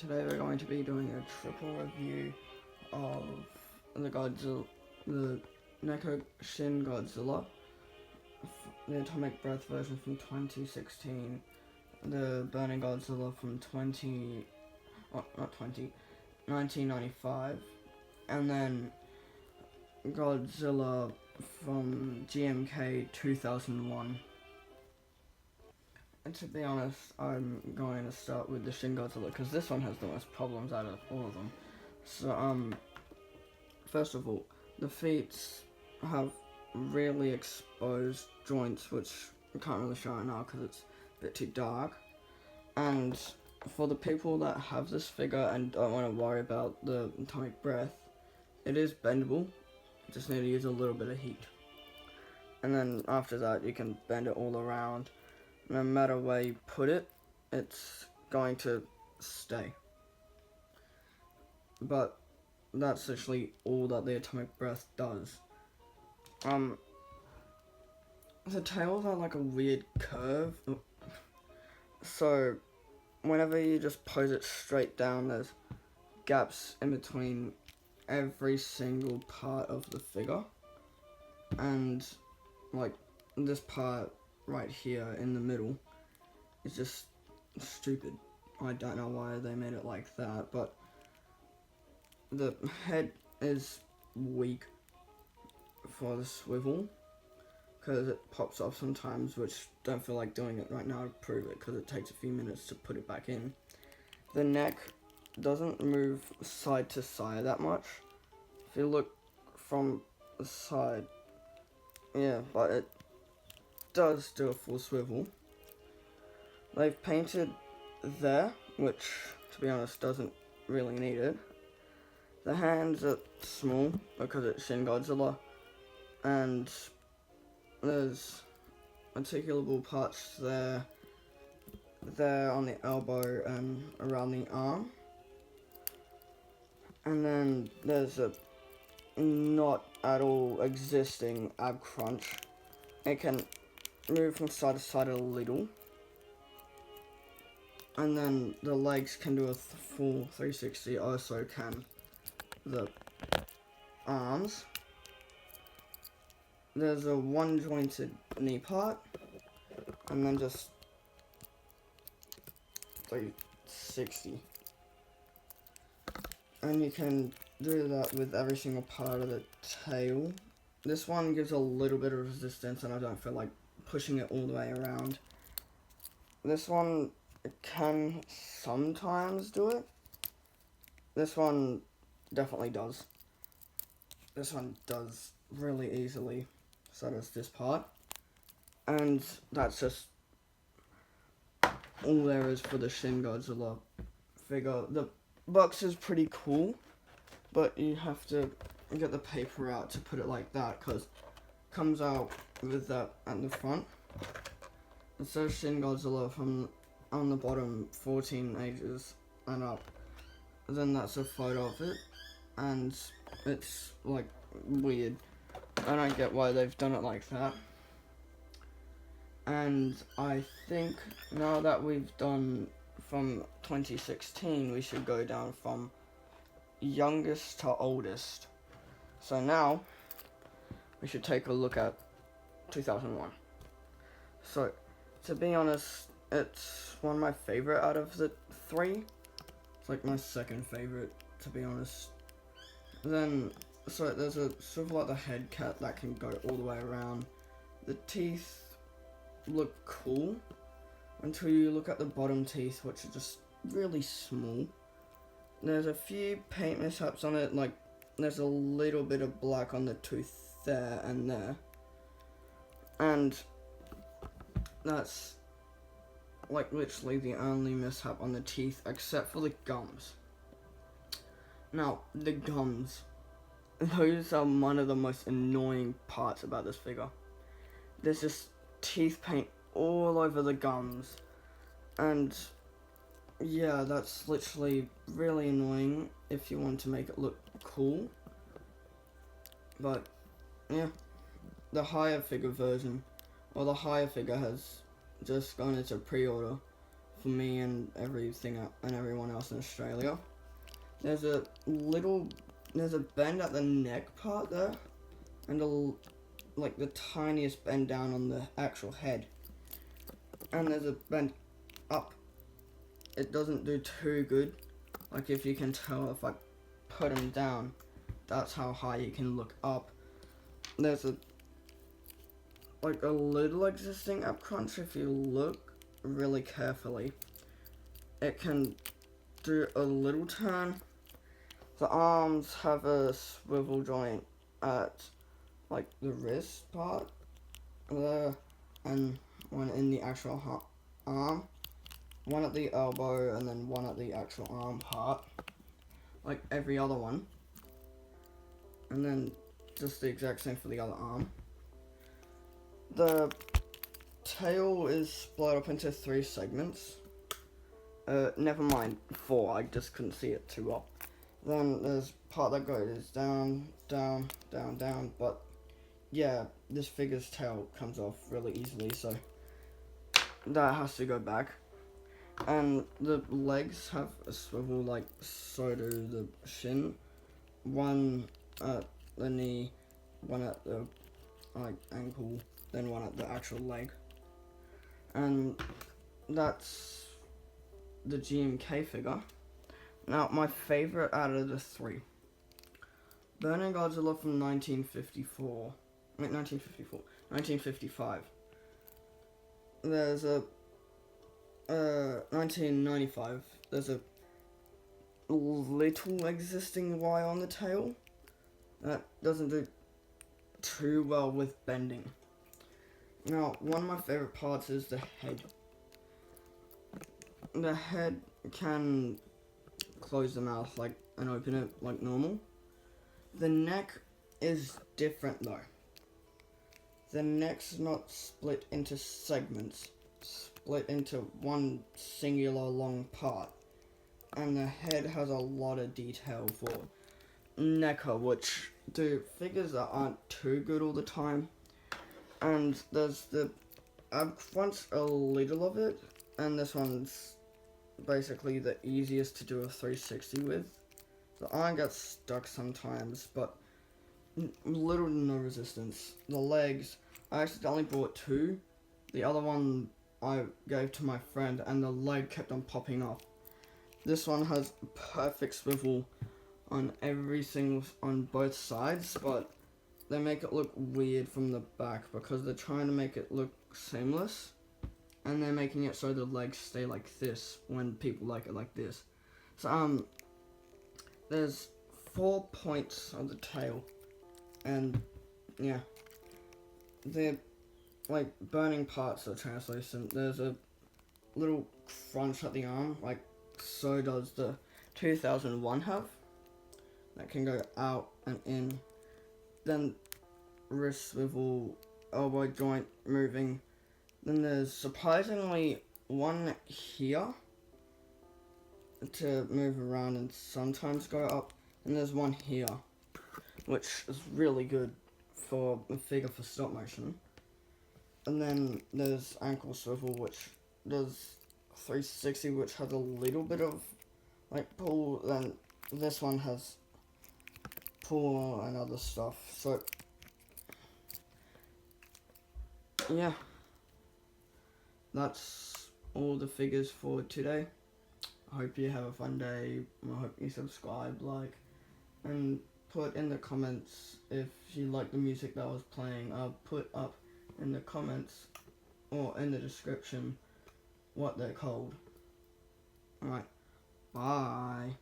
Today we're going to be doing a triple review of the NECA Shin Godzilla, the Atomic Breath version from 2016, the Burning Godzilla from 1995, and then Godzilla from GMK 2001. And to be honest, I'm going to start with the Shin Godzilla because this one has the most problems out of all of them. So, first of all, the feet have really exposed joints, which I can't really show right now because it's a bit too dark. And for the people that have this figure and don't want to worry about the atomic breath, it is bendable. You just need to use a little bit of heat. And then after that, you can bend it all around. No matter where you put it, it's going to stay. But that's actually all that the atomic breath does. The tails are like a weird curve. So whenever you just pose it straight down, there's gaps in between every single part of the figure. And like this part right here in the middle is just stupid. I don't know why they made it like that, but the head is weak for the swivel because it pops off sometimes, which don't feel like doing it right now to prove it because it takes a few minutes to put it back in. The neck doesn't move side to side that much. If you look from the side, yeah, but it does do a full swivel. They've painted there, which to be honest doesn't really need it. The hands are small because it's Shin Godzilla, and there's articulable parts there on the elbow and around the arm. And then there's a not at all existing ab crunch. It can move from side to side a little, and then the legs can do a full 360, also can the arms. There's a one jointed knee part, and then just 360, and you can do that with every single part of the tail. This one gives a little bit of resistance, and I don't feel like pushing it all the way around. This one can sometimes do it. This one definitely does. This one does really easily. So does this part. And that's just all there is for the Shin Godzilla figure. The box is pretty cool, but you have to get the paper out to put it like that because it comes out with that at the front. It says Shin Godzilla from on the bottom, 14 ages and up. And then that's a photo of it, and it's like weird. I don't get why they've done it like that. And I think now that we've done from 2016, we should go down from youngest to oldest. So now we should take a look at 2001. So to be honest, it's one of my favorite out of the three. It's like my second favorite, to be honest. Then, so there's a swivel at the head cat that can go all the way around. The teeth look cool until you look at the bottom teeth, which are just really small. There's a few paint mishaps on it, like there's a little bit of black on the tooth there and there. And that's like literally the only mishap on the teeth, except for the gums. Now, the gums, those are one of the most annoying parts about this figure. There's just teeth paint all over the gums, and yeah, that's literally really annoying if you want to make it look cool. But yeah, the higher figure version, or the higher figure has just gone into pre-order for me and everyone else in Australia. There's a bend at the neck part there, and the tiniest bend down on the actual head, and there's a bend up. It doesn't do too good. Like, if you can tell, if I put him down, that's how high you can look up. There's a little existing up crunch. If you look really carefully, it can do a little turn. The arms have a swivel joint at like the wrist part there, and one in the actual arm, one at the elbow, and then one at the actual arm part, like every other one, and then just the exact same for the other arm. The tail is split up into 3 segments. Never mind, 4, I just couldn't see it too well. Then there's part that goes down, down, down, down, but yeah, this figure's tail comes off really easily, so that has to go back. And the legs have a swivel, like so do the shin. One at the knee, one at the ankle, then one at the actual leg. And that's the GMK figure. Now, my favorite out of the 3, Burning Godzilla from 1955. There's a 1995. There's a little existing Y on the tail that doesn't do too well with bending. Now, one of my favorite parts is the head. The head can close the mouth and open it like normal. The neck is different though. The neck's not split into segments, split into one singular long part. And the head has a lot of detail for NECA, which do figures that aren't too good all the time. And there's I've crunched a little of it, and this one's basically the easiest to do a 360 with. The iron gets stuck sometimes, but little to no resistance. The legs, I accidentally bought 2. The other one I gave to my friend, and the leg kept on popping off. This one has perfect swivel on on both sides, but they make it look weird from the back because they're trying to make it look seamless, and they're making it so the legs stay like this when people like it like this. So there's 4 points on the tail, and yeah, the burning parts are translucent. There's a little crunch at the arm, so does the 2001 have, that can go out and in. Then wrist swivel, elbow joint moving. Then there's surprisingly one here to move around and sometimes go up, and there's one here, which is really good for a figure for stop motion. And then there's ankle swivel, which does 360, which has a little bit of pull. Then this one has pull and other stuff. So yeah, that's all the figures for today. I hope you have a fun day. I hope you subscribe, and put in the comments if you like the music that I was playing. I'll put up in the comments or in the description what they're called. Alright, bye.